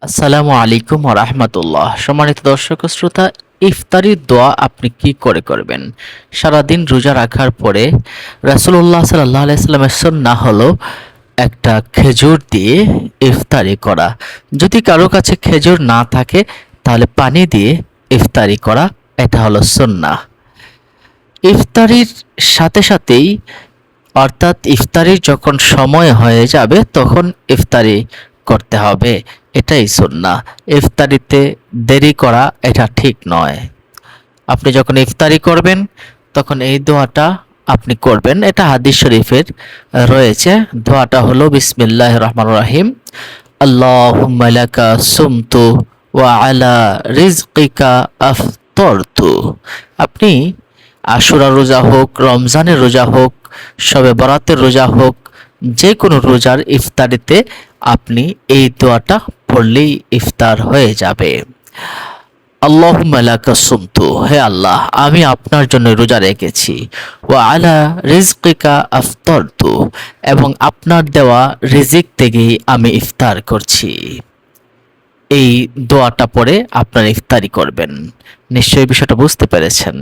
আসসালামু আলাইকুম ওয়া রাহমাতুল্লাহ। সম্মানিত দর্শক ও শ্রোতা, ইফতারির দোয়া আপনি কি করে করবেন? সারাদিন রোজা রাখার পরে রাসূলুল্লাহ সাল্লাল্লাহু আলাইহি সাল্লামের সুন্নাহ হলো একটা খেজুর দিয়ে ইফতারি করা। যদি কারো কাছে খেজুর না থাকে তাহলে পানি দিয়ে ইফতারি করা, এটা হলো সুন্নাহ। ইফতারির সাথে সাথেই অর্থাৎ ইফতারির যখন সময় হয়ে যাবে তখন ইফতারি করতে হবে, এটাই সুন্নাহ। ইফতারিতে দেরি করা এটা ঠিক নয়। আপনি যখন ইফতারি করবেন তখন এই দোয়াটা আপনি করবেন, এটা হাদিস শরীফের রয়েছে। দোয়াটা হলো বিসমিল্লাহির রহমানির রহিম, আল্লাহুম্মা লাকা সুমতু ওয়া আলা রিজকিকা আফতারতু। আপনি আশুরা রোজা হোক, রমজানের রোজা হোক, শবে বরাতের রোজা হোক, যে কোনো রোজার ইফতারিতে আপনি এই দোয়াটা পড়লেই ইফতার হয়ে যাবে। আল্লাহুম্মা লাকা সুমতু, হে আল্লাহ আমি আপনার জন্য রোজা রেখেছি। ওয়া আলা রিজকিকা আফতারতু, এবং আপনার দেওয়া রিজিক থেকেই আমি ইফতার করছি। এই দোয়াটা পড়ে আপনার ইফতারি করবেন। নিশ্চয়ই বিষয়টা বুঝতে পেরেছেন।